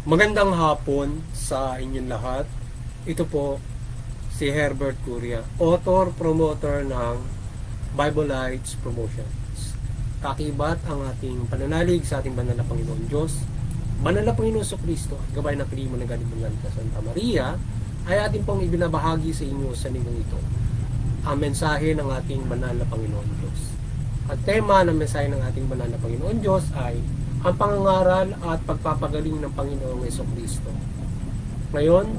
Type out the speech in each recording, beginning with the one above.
Magandang hapon sa inyong lahat. Ito po si Herbert Curia, author, promoter ng Bible Lights Promotions. Kakibat ang ating pananalig sa ating banal na Panginoon Diyos, banal na Panginoon Kristo at gabay ng Primo ng Ganibungan ka Santa Maria ay ating pong ibinabahagi sa inyo sa linggong ito. Ang mensahe ng ating banal na Panginoon Diyos. At tema ng mensahe ng ating banal na Panginoon Diyos ay ang pangangaral at pagpapagaling ng Panginoong Kristo. Ngayon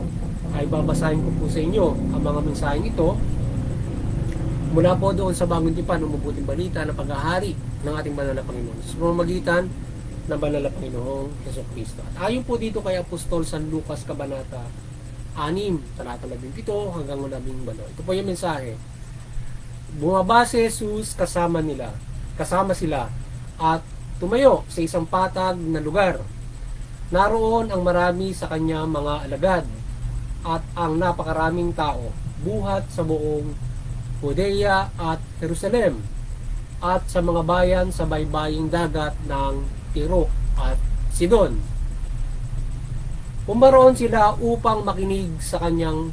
ay babasahin ko po sa inyo ang mga mensaheng ito mula po doon sa Bagong Tipan ng Mabuting Balita na paghahari ng ating banal na Panginoon sa pamamagitan ng banal na Panginoong Kristo. At ayon po dito kay Apostol San Lucas Kabanata 6, talata 17 hanggang 18. Ito po yung mensahe. Bumaba si Jesus kasama sila at tumayo sa isang patag na lugar. Naroon ang marami sa kanya mga alagad at ang napakaraming tao buhat sa buong Judea at Jerusalem at sa mga bayan sa baybaying dagat ng Tiro at Sidon. Pumaroon sila upang makinig sa kanyang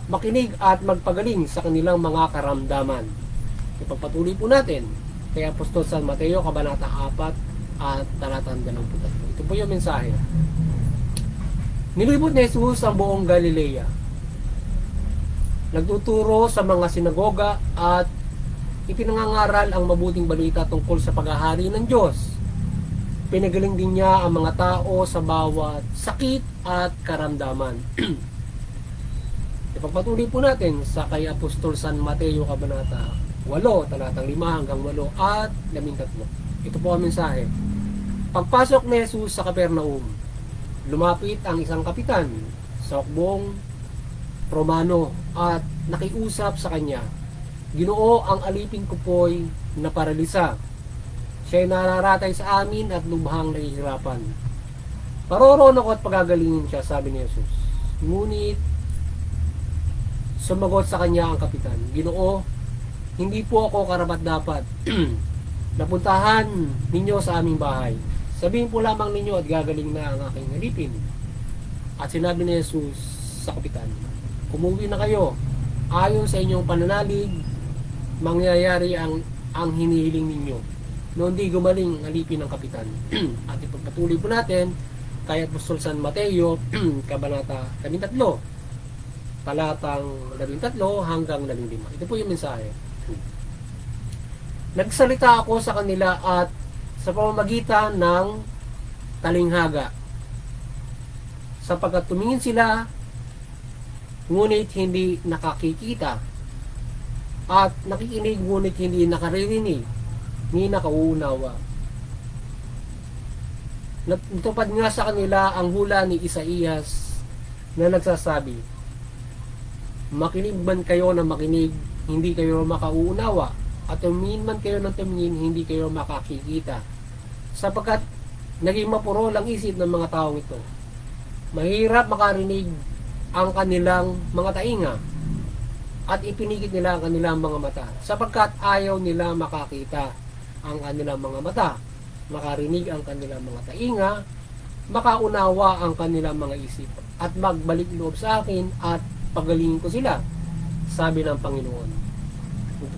makinig at magpagaling sa kanilang mga karamdaman. Ipagpatuloy po natin kay Apostol San Mateo Kabanata 4 at talatang 23. Ito po yung mensahe. Nilibot ni Jesus ang buong Galilea. Nagtuturo sa mga sinagoga at ipinangangaral ang mabuting balita tungkol sa paghahari ng Diyos. Pinagaling din niya ang mga tao sa bawat sakit at karamdaman. Ipagpatuloy po natin sa kay Apostol San Mateo Kabanata 8, talatang 5 hanggang 8 at 13. Ito po ang mensahe. Pagpasok ni Jesus sa Capernaum, lumapit ang isang kapitan sa hukbong Romano at nakiusap sa kanya. Ginoo, ang alipin ko po'y naparalisa. Siya'y nararatay sa amin at lubhang nahihirapan. Paroroon ako at pagagalingin siya, sabi ni Jesus. Ngunit sumagot sa kanya ang kapitan, Ginoo, hindi po ako karapat-dapat napuntahan ninyo sa aming bahay. Sabihin po lamang ninyo at gagaling na ang aking alipin. At sinabi ni Jesus sa kapitan, umuwi na kayo. Ayon sa inyong pananalig, mangyayari ang hinihiling ninyo. Noon di gumaling ang alipin ng kapitan. At ipagpatuloy po natin kay Apostol San Mateo Kabanata 13, talatang 13 hanggang 15. Ito po yung mensahe. Nagsalita ako sa kanila at sa pamamagitan ng talinghaga, sapagkat tumingin sila ngunit hindi nakakikita at nakikinig ngunit hindi nakaririnig ni nakauunawa. Natupad nga sa kanila ang hula ni Isaías na nagsasabi, makinig man kayo na makinig, hindi kayo makauunawa, at tumingin man kayo ng tumingin, hindi kayo makakikita, sapagkat naging mapurol ang isip ng mga taong ito. Mahirap makarinig ang kanilang mga tainga at ipinigit nila ang kanilang mga mata, sapagkat ayaw nila makakita ang kanilang mga mata, makarinig ang kanilang mga tainga, makaunawa ang kanilang mga isip, at magbalik loob sa akin at pagalingin ko sila, sabi ng Panginoon.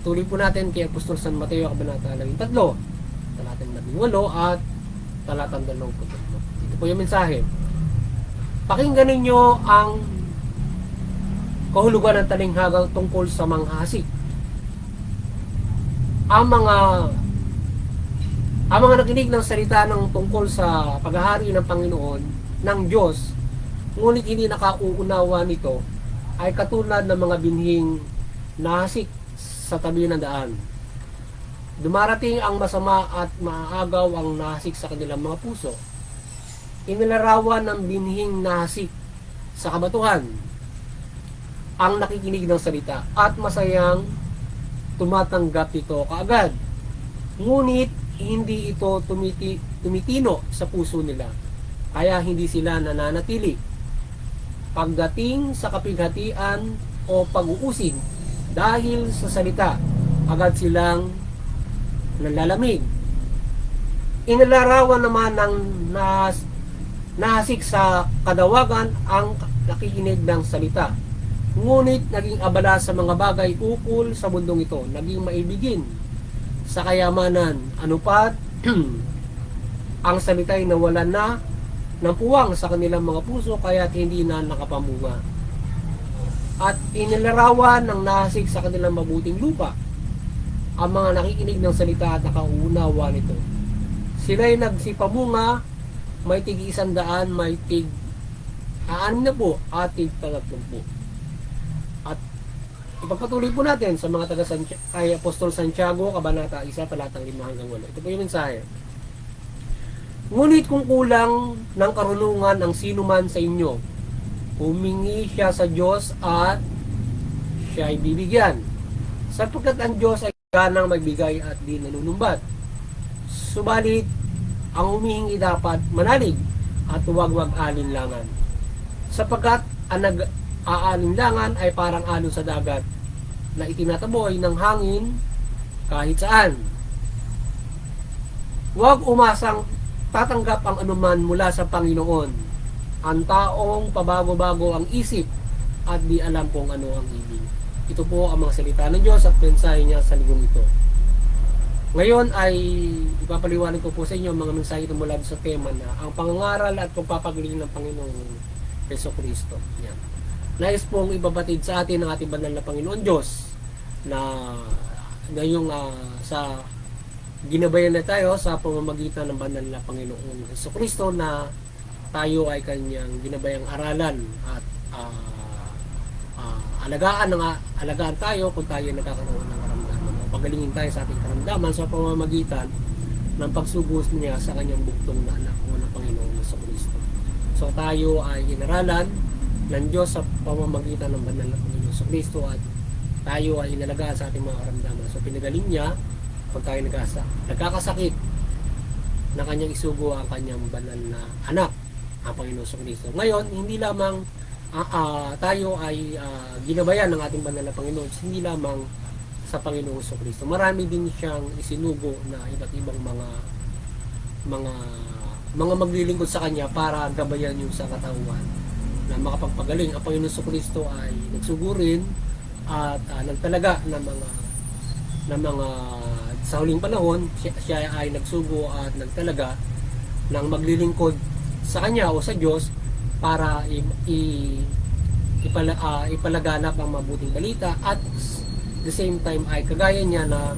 Tutuloy po natin kay Apostol San Mateo Kabanata 13, talatang 18 at talatang 20. Ito po yung mensahe. Pakinggan ninyo ang kahulugan ng talinghagang tungkol sa manghasik. Ang mga nakinig ng salita ng tungkol sa paghahari ng Panginoon ng Diyos, ngunit hindi nakauunawa nito, ay katulad ng mga binhing nahasik sa tabi ng daan. Dumarating ang masama at maaagaw ang nahasik sa kanilang mga puso. Inilarawan ng binhing nahasik sa kabatuhan ang nakikinig ng salita at masayang tumatanggap ito kaagad. Ngunit hindi ito tumitino sa puso nila, kaya hindi sila nananatili. Pagdating sa kapighatian o pag-uusig dahil sa salita, agad silang nalalamig. Inilarawan naman ng nahasik sa kadawagan ang nakikinig ng salita. Ngunit naging abala sa mga bagay ukol sa mundong ito, naging maibigin sa kayamanan. Ano pa? Ang salita'y nawalan na ng puwang sa kanilang mga puso, kaya't hindi na nakapamunga. At inilarawan ng nahasik sa kanilang mabuting lupa ang mga nakikinig ng salita at nakauunawa nito. Sila'y nagsipamunga, may tig 100, may tig 60 at tig 30. At ipagpatuloy po natin sa mga taga kay Apostol Santiago, Kabanata 1, talatang 5 hanggang 8. Ito po yung mensahe. Ngunit kung kulang ng karunungan ang sino man sa inyo, humingi siya sa Diyos at siya ay bibigyan. Sapagkat ang Diyos ay ganang magbigay at di nanunumbat. Subalit, ang humihingi dapat manalig at huwag alinlangan. Sapagkat ang nag-aalinlangan ay parang alon sa dagat na itinataboy ng hangin kahit saan. Huwag umasang tatanggap ang anuman mula sa Panginoon. Ang taong pabago-bago ang isip at di alam kung ano ang ibig. Ito po ang mga salita ng Diyos at mensahe niya sa linggong ito. Ngayon ay ipapaliwanag ko po sa inyo mga mensahe na mula sa tema na ang pangangaral at pagpapagaling ng Panginoong Jesucristo. Yan. Nais pong ibabatid sa atin ng ating banal na Panginoon Diyos na yung sa ginabayan na tayo sa pamamagitan ng banal na Panginoong Jesucristo na tayo ay kanyang ginabayang aralan at alagaan tayo kung tayo nagkakaroon ng karamdaman. Pagalingin tayo sa ating karamdaman sa pamamagitan ng pagsubos niya sa kanyang buktong na anak o ng Panginoong Jesucristo. So tayo ay inaralan ng Diyos sa pamamagitan ng banal na Panginoong Jesucristo at tayo ay inalagaan sa ating mga karamdaman. So pinagaling niya kung tayo nagkakasakit na kanyang isugo ang kanyang banal na anak, ang Panginoong Jesucristo. Ngayon, hindi lamang tayo ay ginabayan ng ating banal na Panginoon, hindi lamang sa Panginoong Jesucristo. Marami din siyang isinugo na iba't ibang mga maglilingkod sa kanya para gabayan yung sa katawan na makapagpagaling. Ang Panginoong Jesucristo ay nagsugo rin at nagtalaga ng mga sa huling panahon, siya ay nagsugo at nagtalaga ng maglilingkod sa kanya o sa Diyos para ipalaganap ang mabuting balita at the same time ay kagaya niya na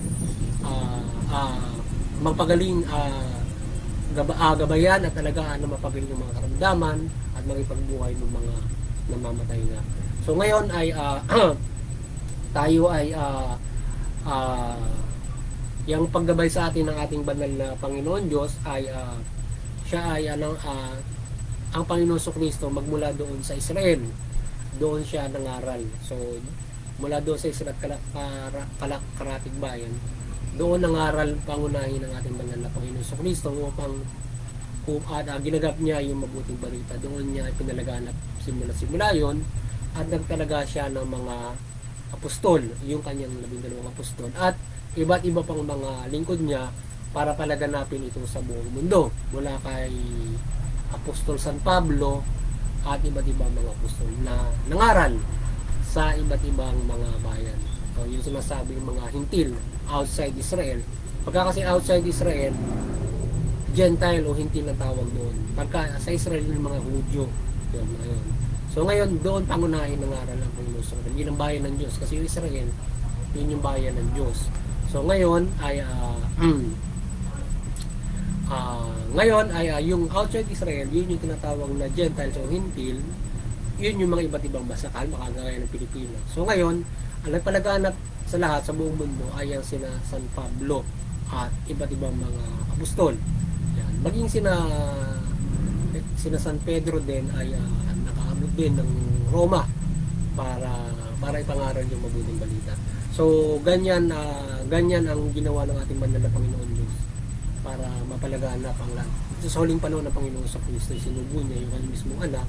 magpagaling gabayan at talagaan na mapagaling ng mga karamdaman at magipagbuhay ng mga namamatay na. So ngayon ay tayo ay yung paggabay sa atin ng ating banal na Panginoon Diyos ay siya ay ang Panginoon Jesucristo magmula doon sa Israel. Doon siya nangaral. So mula doon sa Israel karatig bayan, doon nangaral pangunahin ng ating banal na Panginoon Jesucristo upang ginagap niya yung mabuting balita. Doon niya pinalaganap simula yon at nagtalaga siya ng mga apostol, yung kanyang 12 apostol at iba't iba pang mga lingkod niya para palaganapin ito sa buong mundo mula kay Apostol San Pablo at iba't ibang mga apostol na nangaral sa iba't ibang mga bayan. So, yung sinasabi ng mga hintil outside Israel. Pagka kasi outside Israel, Gentile o hintil na tawag doon. Pagka sa Israel yung mga Hudyo. Yun, ngayon. So ngayon, doon pangunahin nangaral ng Panginoon. So, yun ang bayan ng Diyos. Kasi yung Israel, yun yung bayan ng Diyos. So ngayon ay yung outside Israel, yun yung tinatawag na Gentiles o Hintil, yun yung mga iba't ibang basakal, makagaya ng Pilipinas. So ngayon, ang nagpalaganap sa lahat sa buong mundo ay ang sina San Pablo at iba't ibang mga apostol. Yan. Maging sina San Pedro din ay nakaabot din ng Roma para ipangaral yung mabuting balita. So ganyan ang ginawa ng ating banal na Panginoon Diyos para mapalaganap ang lahat. So, sa huling panahon ng Panginoon sa Kristo, sinubo niya yung kanyang mismong anak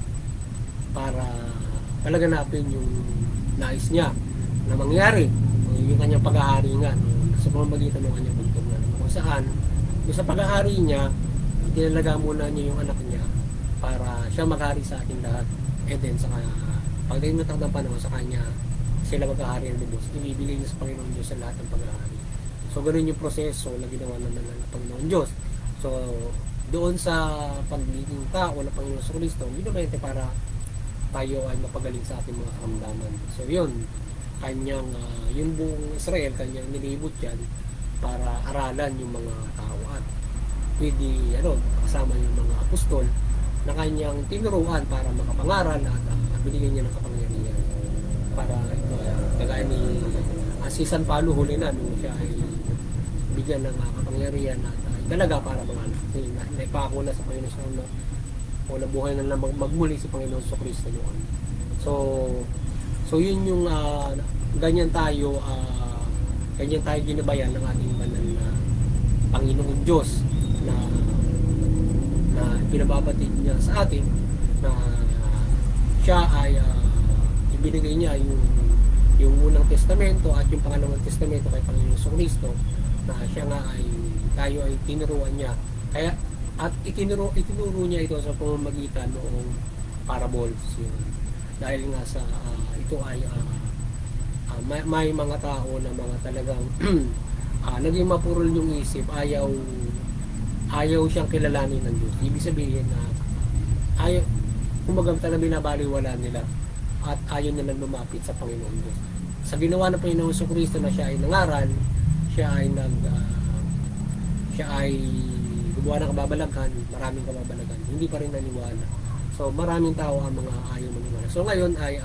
para palaganapin yung nais niya na mangyari. yung kanyang paghahari nga, no, sa pamamagitan ng kanyang bugtong na, no, kung saan, yung sa paghahari niya, tinalaga muna niya yung anak niya para siya maghari sa ating lahat. And then, sa pagdating ng panahon sa kanya, sila maghahari ng lubos, ibibigay niya sa Panginoon Diyos sa lahat ng paghahari. So, ganun yung proseso na ginawa naman ng Panginoon Diyos. So, doon sa pagiging tao ng Panginoon sa Kristo, binibente para tayo ay mapagaling sa ating mga karamdaman. So, yun, kanyang, yung buong Israel, kanyang nilibot yan para aralan yung mga tao at pwede, kasama yung mga apostol na kanyang tinuruan para makapangaral at binigyan niya ng kapangyarihan para kagaya ni si San Pablo huli na nung siya ay bigyan ng kapangyarihan at talaga para mga naipako na sa Panginoon sa o nabuhay na lang magmuli si Panginoon sa Kristo noon. So yun yung ganyan tayo ginabayan ng ating banal na Panginoon Diyos na pinababatid niya sa atin na siya ay ibinigay niya yung unang testamento at yung pangalawang testamento kay Panginoon Kristo na siya nga ay tayo ay tinuruan niya kaya at itinuro niya ito sa pamamagitan noong parables yun. Dahil nga sa ito ay may mga tao na mga talagang naging mapurol yung isip, ayaw siyang kilalanin ng Diyos. Ibig sabihin na kumagang talagang binabaliwala nila at ayaw nilang lumapit sa Panginoon Diyos. Sa ginawa ng Panginoon sa Kristo na siya ay nangaral, siya ay gumawa ng kababalaghan, maraming kababalaghan, hindi pa rin naniwala. So maraming tao ang mga ayaw maniwala. So ngayon ay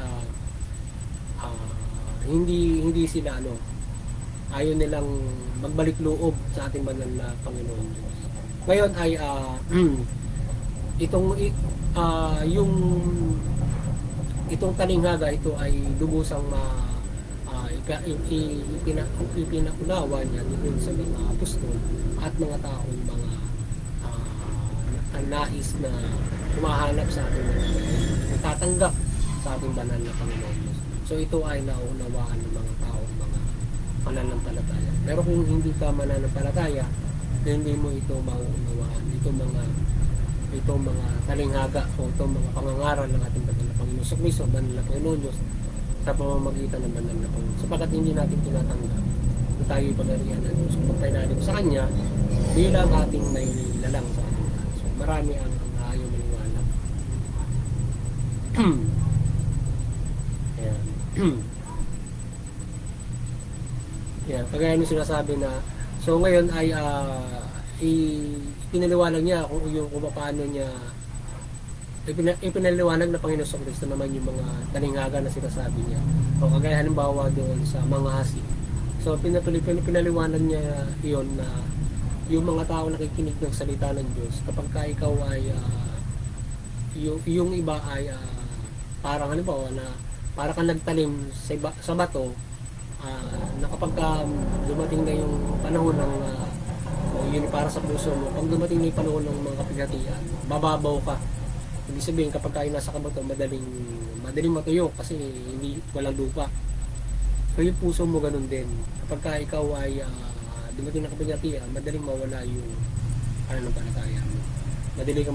hindi sila ayaw nilang magbalik loob sa ating banal na Panginoon Diyos. Ngayon ay itong talinghaga ito ay lubusang ipinakunawa niya doon sa mga apostol at mga taong mga nais na humahanap sa ating natatanggap sa ating banal na Panginoon Diyos. So ito ay naunawaan ng mga taong mga mananampalataya. Pero kung hindi ka mananampalataya, hindi mo ito mauunawaan. Itong mga talinghaga o itong mga pangangaral ng ating banal na Panginoon sa Kristo, banal na Panginoon Diyos sa pamamagitan ng banal na Panginoon. Sapagkat hindi natin tinatanggap na tayo ipagarihan ng Diyos kung pagpainalim sa Kanya bilang ating nailalang sa ating lahat. So marami ang ayaw maniwala. Ayan. Yan, kagaya nung sinasabi na so ngayon ay ipinaliwanag niya kung paano niya ipinaliwanag na Panginoon sa Kristo naman yung mga talinghaga na sinasabi niya. O kagaya halimbawa doon sa mga hasi. So pinaliwanag niya iyon na yung mga tao nakikinig ng salita ng Diyos kapag ka ikaw ay yung iba ay parang halimbawa na para kang nagtalim sa bato na kapag dumating na yung panahon ng yun para sa puso mo, pag dumating na yung panahon ng mga kapighatian, bababaw ka. Ibig sabihin kapag kayo nasa kabato, madaling matuyo kasi walang lupa. So yung puso mo ganun din. Kapag ka ikaw ay dumating na kapighatian, madaling mawala yung pananampalataya mo. Madaling ka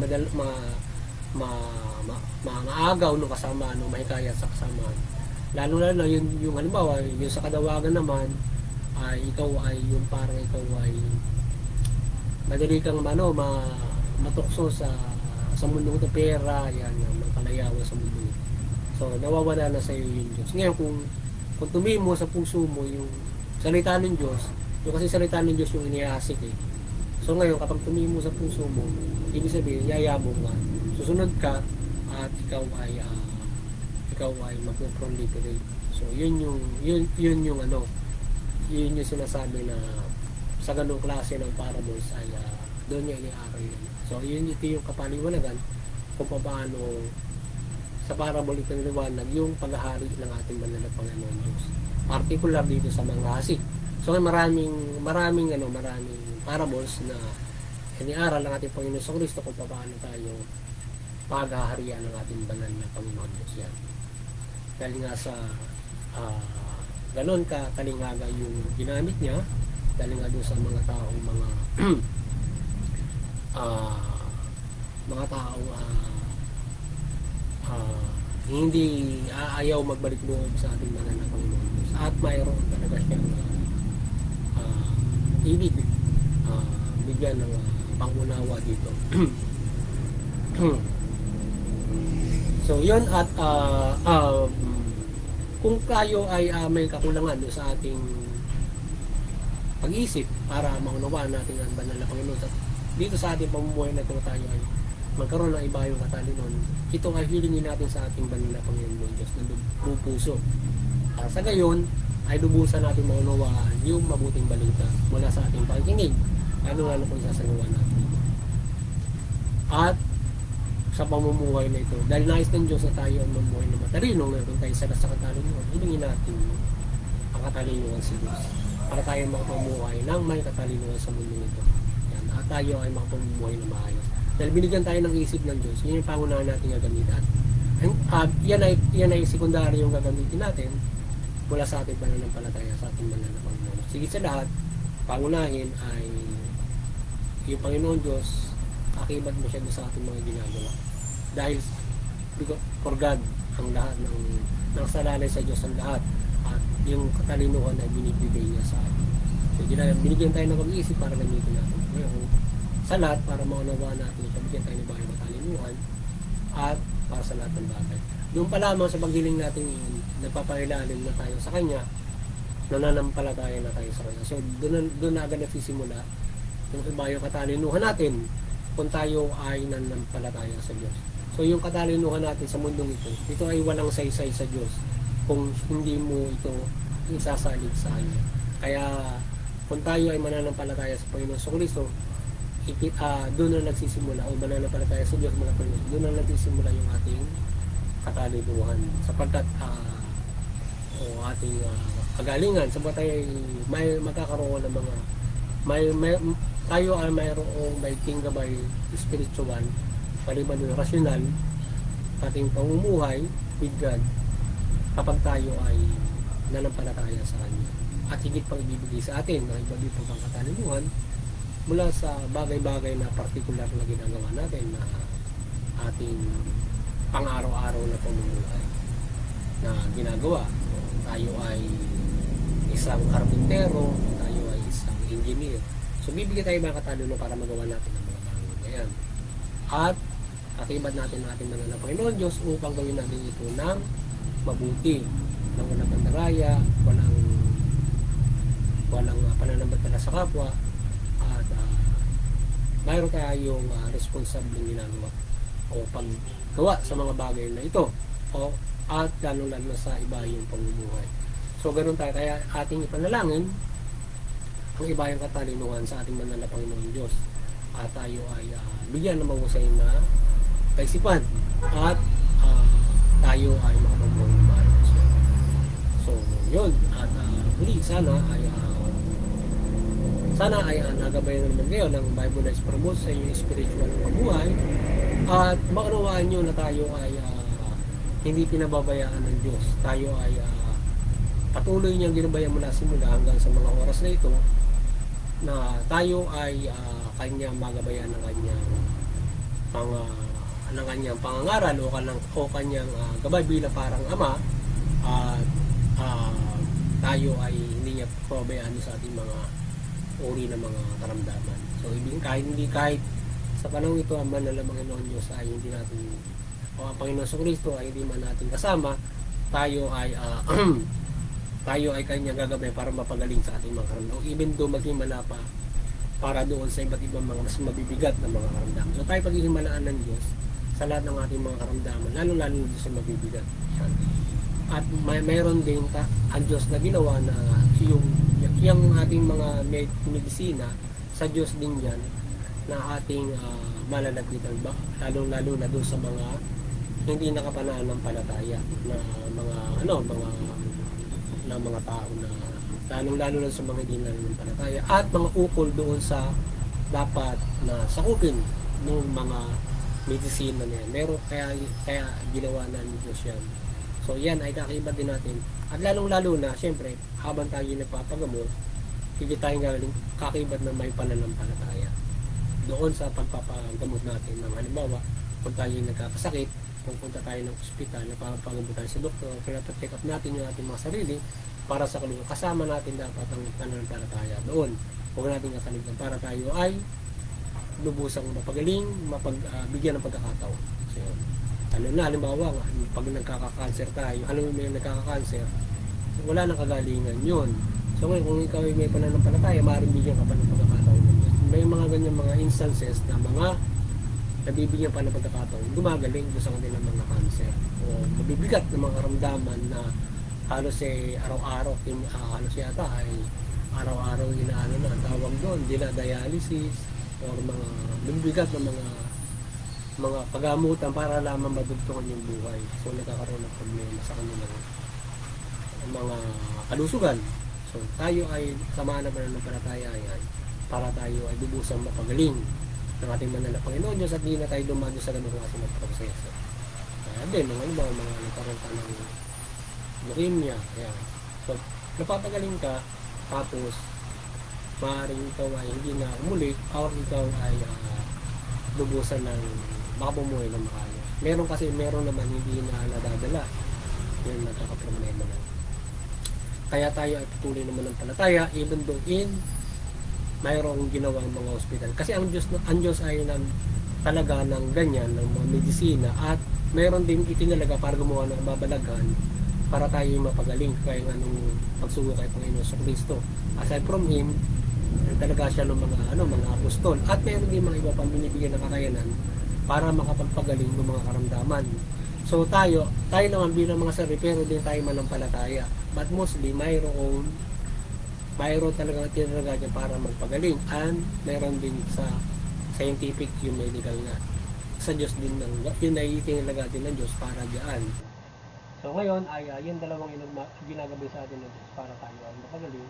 maagaw no kasama, no mahikayat sa kasama. Lalo yung halimbawa, yung sa kadawagan naman, ikaw ay yung parang ikaw ay madali kang matukso sa mundo ito, pera, yan, magkalayawan sa mundo ito. So, nawawala na sa iyo yung Diyos. Ngayon, kung tumimo sa puso mo yung salita ng Diyos, yung kasi salita ng Diyos yung iniasik eh. So, ngayon, kapag tumimo sa puso mo, ibig sabihin, yayabong ka, susunod ka, at ikaw ay mag-proliferate. So, yun yung sinasabi na sa ganung klase ng parables ay doon niya iniaral yun. So ito yung kapaliwanagan kung paano sa parable ito niliwanag yung paghahari ng ating banal na Panginoon Diyos. Particular dito sa mga hasi. So maraming parables na iniaral ng ating Panginoon sa Kristo kung paano tayo paghaharian ng ating banal na Panginoon Diyos yan. Dahil nga sa ganon ka kalinghaga yung ginamit niya dahil nga doon sa mga taong mga taong hindi ayaw magbalik loob sa ating banal na Panginoon Diyos. At mayroon talaga siyang ibig bigyan ng pangunawa dito. So yun, at kung tayo ay may kakulangan doon sa ating pag-iisip para maunawaan natin ang banal na Panginoon at dito sa ating pamumuhay na ito tayo ay magkaroon ng iba yung katalinuhan, ito ay hilingin natin sa ating banal na Panginoon Diyos na buong puso. Sa gayon ay lubusan natin maunawaan yung mabuting balita mula sa ating pakikinig, ano kung sasangawa natin. At sa pamumuhay na ito, dahil nais ng Diyos na tayo ang mamuhay na matalino, meron tayo sa katalinuhan, hilingin natin ang katalinuhan sa Diyos para tayo makapamuhay ng may katalinuhan sa mundo nito. Yan, at tayo ay makapamuhay na maayos. Dahil binigyan tayo ng isip ng Diyos, yun yung pangunahan natin gagamitin. At yan ay sekundary yung gagamitin natin mula sa ating pananampalataya, sa ating banal na Panginoon. Sige sa lahat, pangunahin ay yung Panginoon Diyos, akibat mo siya sa ating mga ginagawa. Dahil for God, ang lahat ng salalay sa Diyos ang lahat, at yung katalinuhan ay binibigay niya sa atin. So binigyan tayo ng pag-iisip para gamitin natin. Ngayon, sa lahat, para maunawaan natin siya, bigyan tayo ng bagay matalinuhan at para sa lahat ng bagay. Doon pa lamang sa pagdiling natin yun, nagpapailalim na tayo sa Kanya, nananampalataya na tayo sa Kanya. So doon na agad nagsisimula yung iba yung katalinuhan natin kung tayo ay nananampalataya sa Diyos. So yung katalinuhan natin sa mundong ito ay walang saysay sa Diyos kung hindi mo ito isasalig sa Kanya. Kaya kung tayo ay mananampalataya sa Panginoon sa Kristo, doon na nagsisimula o mananampalataya sa Diyos mga Panginoon, doon na nagsisimula yung ating katalinuhan sapagkat ating kagalingan sapagkat tayo may magkakaroon ng mga tayo ay mayroong may tinggabay spiritual paliban yung rasyonal ating pamumuhay with God kapag tayo ay nanampalataya sa Kanya at higit pang ibibigay sa atin na iba dito pang katalinuhan mula sa bagay-bagay na partikular na ginagawa natin na ating pang-araw-araw na pamumuhay na ginagawa. Tayo ay isang karpintero, tayo ay isang engineer. So bibigyan tayo mga katalino para magawa natin ang mga bagay na yan. At akibat natin ang ating mga Panginoon Diyos upang gawin natin ito ng mabuti, ng walang pandaraya, walang pananampalataya sa kapwa, at mayroon tayong responsable ginagawa o paggawa sa mga bagay na ito at lalo-lalo sa iba yung pamumuhay. So ganoon tayo, kaya ating ipanalangin ang iba yung katalinuhan sa ating banal na Panginoon Diyos at tayo ay bigyan ng mahusay na kaisipan at tayo ay makapamuhay ng maayos. So yun, at muli sana ay nagabayan naman kayo ng Bible Lives Promote sa inyong spiritual na buhay at maunawaan nyo na tayo ay hindi pinababayaan ng Diyos. Tayo ay patuloy niyang ginabayan mula simula hanggang sa mga oras na ito na tayo ay kanya magabayan ng kanyang pangangaral o kanyang gabay bilang parang ama at tayo ay hindi niya pabayaan sa ating mga uri ng mga karamdaman. So kahit sa panahon ito ang banal na Panginoon Diyos ay hindi natin o ang Panginoon sa Kristo ay hindi man natin kasama, tayo ay kanya gagabay para mapagaling sa ating mga karamdaman. Even though maghimala pa para doon sa iba't ibang mga mas mabibigat na mga karamdaman. So tayo paghihimalaan ng Diyos sa lahat ng ating mga karamdaman, lalo sa mabibigat. Yan. At mayroon din ang Diyos na ginawa na yung ating mga medisina sa Diyos din yan na ating malalapitan ba lalo na doon sa mga hindi nakapananampalataya na mga tao na lalo na sa mga hindi nanampalataya at mga ukol doon sa dapat na sakupin ng mga medisina na yan. Meron kaya ginawa na ni Diyos yan. So yan ay kaakibat din natin. At lalong-lalo na, syempre, habang tayo nagpapagamot, higit tayong galing kaakibat na may pananampalataya. Doon sa pagpapagamot natin ng halimbawa, kung tayo nagkakasakit, kung punta tayo ng ospital, napapagamot tayo sa doktor, pinapa-check up natin yung ating mga sarili para sa kaluluwa. Kasama natin dapat ang pananampalataya doon. Huwag natin kakalimutan para tayo ay lubusang mapagaling, bigyan ng pagkakataon. So yun. Ano na, halimbawa, pag nagkaka-cancer tayo, alam mo may nagkaka-cancer, wala nang kagalingan yun. So ngayon, kung ikaw ay may pananampalataya, maaaring bigyan ka pa ng pagkakataon. May mga ganyan mga instances na mga nabibigyan pa ng pagkakataon, gumagaling doon sa kanilang mga cancer. O mabibigat ng mga karamdaman na halos araw-araw, halos yata ay araw-araw inaano na ang tawag doon, dialysis or mga mabibigat ng mga pagamutan para lamang madugtungan yung buhay. So nagkakaroon ng problema sa kanilang mga kalusugan. So tayo ay samaan na ng palataya yan para tayo ay lubusang mapagaling ng ating manala Panginoon Diyos at hindi na tayo dumado sa ganung klase ng proseso. Kaya din, mga nagkaroon ka ng leukemia. Kaya, so napapagaling ka tapos maaaring ikaw ay hindi na umulit or ikaw ay lubusan ng makapumuhay ng makaya. Meron naman hindi na nadadala yung nagkakaproblema na. Kaya tayo ay patuloy naman ng palataya even though mayroong ginawang mga ospital. Kasi ang Diyos ay talaga ng ganyan, ng mga medisina at mayroon din itinalaga para gumawa ng babalaghan para tayo mapagaling kaya nga nung pagsugo kay Panginoon sa Kristo. Aside from Him, talaga siya ng mga apostol at mayroon din mga iba pang binibigyan ng kakayanan para makapagpagaling ng mga karamdaman. So tayo naman bilang mga sarili pero din tayo manampalataya. But mostly mayroon talaga tinalaga niya para magpagaling and mayroon din sa scientific yung medical nga sa Diyos din yun ay tinalaga din ng Diyos para diyan. So ngayon ay yung dalawang ginagabi sa atin ng Diyos para tayo ay mapagaling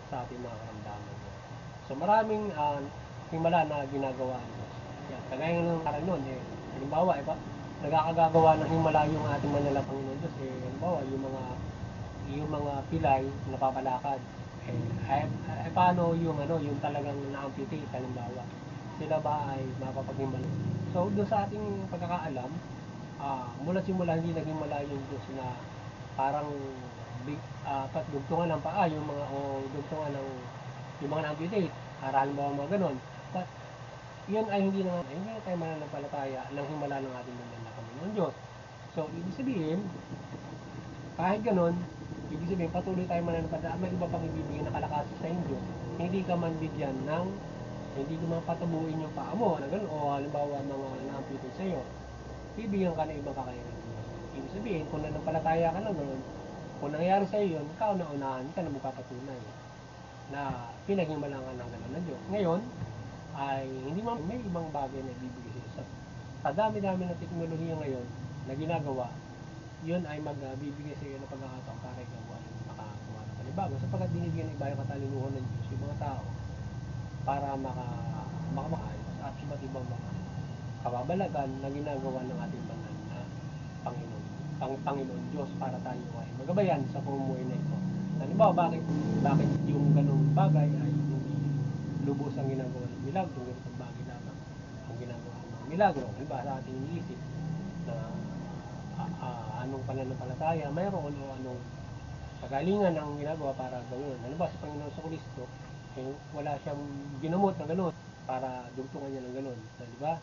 sa ating mga karamdaman. So maraming himala na ginagawa ng Diyos. Yan, kagaya ng parang nun halimbawa nagkakagawa ng himala yung ating manala Panginoon Diyos halimbawa yung mga pilay na papalakad paano yung talagang na-amputate halimbawa sila ba ay mapapaghimbala. So doon sa ating pagkakaalam mula simula hindi naging malayo yung Diyos na parang dugtungan ng paa yung mga dugtungan ng yung mga na-amputate halimbawa mga ganon. But yun ay hindi na tayo mananampalataya ng himala ng ating manala Panginoon Diyos. So ibig sabihin kahit ganon, ibig sabihin patuloy tayo mananampalataya, may iba pang ibibigay na kalakasan sa inyo. Hindi ka man bigyan hindi ka man patabuin yung paa mo na gano'n, o halimbawa mga na-amputate sa iyo, bibigyan ka ng ibang kakayanan. Ibig sabihin, kung nanampalataya ka na gano'n, kung nangyari sa iyo yun, ikaw na unahan ka na magpapatunay na pinaghimalangan ng gano'n ng Diyos. Ngayon, ay hindi man may ibang bagay na ibibigay sa iyo. Sa dami-dami ng teknolohiya ngayon na ginagawa, yun ay magbibigay sa iyo ng pagkakataon para ikaw ay makagawa ng panibago sapagkat binibigyan ng iba yung katalinuhan ng Diyos yung mga tao para makamaayos at iba't ibang mga kababalagan na ginagawa ng ating banal na Panginoon Diyos para tayo ay magabayan sa pamumuhay na ito. Halimbawa, bakit yung ganung bagay ay hindi lubos ang ginagawa ng milagro, yung ganitong bagay lamang ang ginagawa ng milagro. Halimbawa sa ating iniisip na anong pananampalataya mayroon o anong kagalingan ang ginagawa para gawin. Halimbawa sa Panginoon sa Kristo, wala siyang ginamot na gano'n para dugtungan niya ng gano'n. Di ba?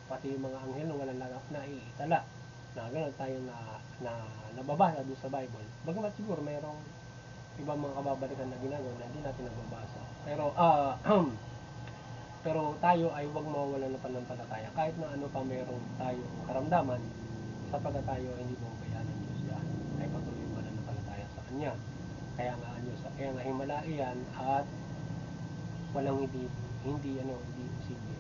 Pati yung mga anghel na walang naiitala na gano'n tayo na nababasa doon sa Bible. Bagamat siguro mayroong ibang mga kababalikan na ginagawa na hindi natin nababasa. Pero tayo ay huwag mawawalan ng pananampalataya kahit na ano pa mayroong tayo karamdaman sapagkat tayo hindi bumabayaan ng Diyos yan ay patuloy mananampalataya sa Kanya. Kaya nga himala iyan at walang hindi posible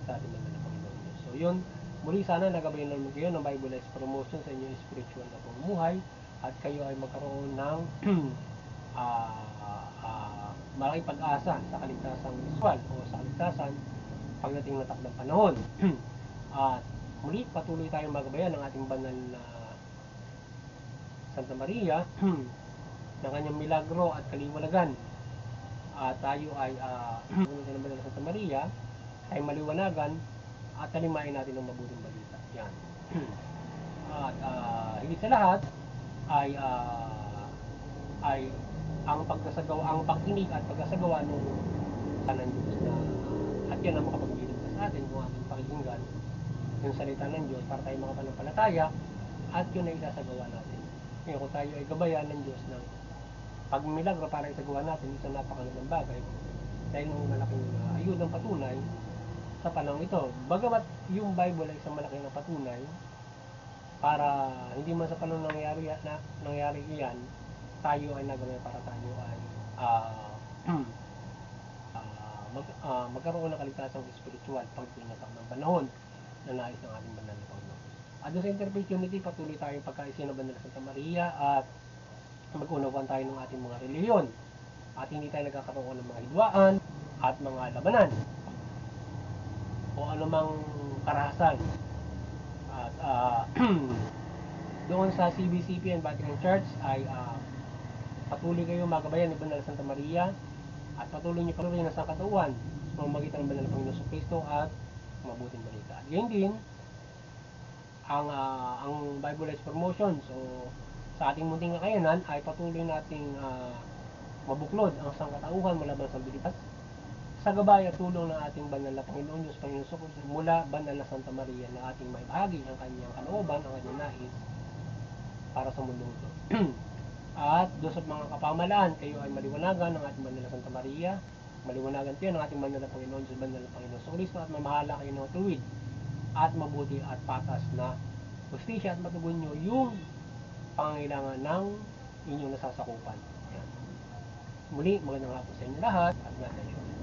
sa ating mga Panginoon Diyos. So yun, muli sana nagabayan naman kayo ng Bible Life Promotion sa inyong spiritual na pamumuhay at kayo ay magkaroon ng malaking pag-asa sa kaligtasang visual o sa kaligtasan pagdating ng takdang panahon. At muli patuloy tayong magabayan ng ating banal na Santa Maria ng kanyang milagro at kaliwanagan. Tayo ay pumunta ng banal na Santa Maria ay maliwanagan at talimain natin ng mabuting balita. Yan. At higit sa lahat ay ang pagkinig at pagkasagawa ng ng Diyos na at yan ang makapagbiligtas sa atin kung ating pakikinggan yung salita ng Diyos para tayo makapanampalataya at yun ay isasagawa natin. Ngayon kung tayo ay gabayan ng Diyos ng pagmilagro para isagawa natin isang napakagandang bagay dahil ng malaking ayudang patunay sa panahon ito. Bagamat yung Bible ay isang malaking patunay para hindi man sa panahon nangyari iyan, tayo ay nagawin para tayo ay magkaroon ng kaligtasang spiritual pagpinatak ng panahon na nais ng ating banal na Panginoon. At sa interpretation nito, patuloy tayong pagkaisa ng banal na Santa Maria at mag-unawan tayo ng ating mga reliyon at hindi tayo nagkakaroon ng mga hidwaan at mga labanan o anumang karahasan. At doon sa CBCP and Vatican Church ay patuloy kayo magabayan ng banal na Santa Maria at patuloy niyo patuloy na sa katawan sa pamamagitan ng banal na Panginoon Kristo at mabuting balita. At ganyan din ang Bible Lives Promotion. So sa ating munting kakayanan ay patuloy nating mabuklod ang sangkatauhan mula sa Pilipinas sa gabay at tulong ng ating banal na Panginoon Diyos Panginoon Kristo mula banal na Santa Maria na ating maibahagi ang kanyang kalooban, ang kanyang nais para sa mundo ito. At doon sa mga kapamalaan, kayo ay maliwanagan ng ating banal na Santa Maria, maliwanagan kayo ng ating banal na Panginoon Diyos, banal na Panginoon Kristo at mamahala kayo ng tuwid at mabuti at patas na justisya at matugon nyo yung pangangailangan ng inyong nasasakupan. Yan. Muli, magandang hapon sa inyo lahat at God bless you.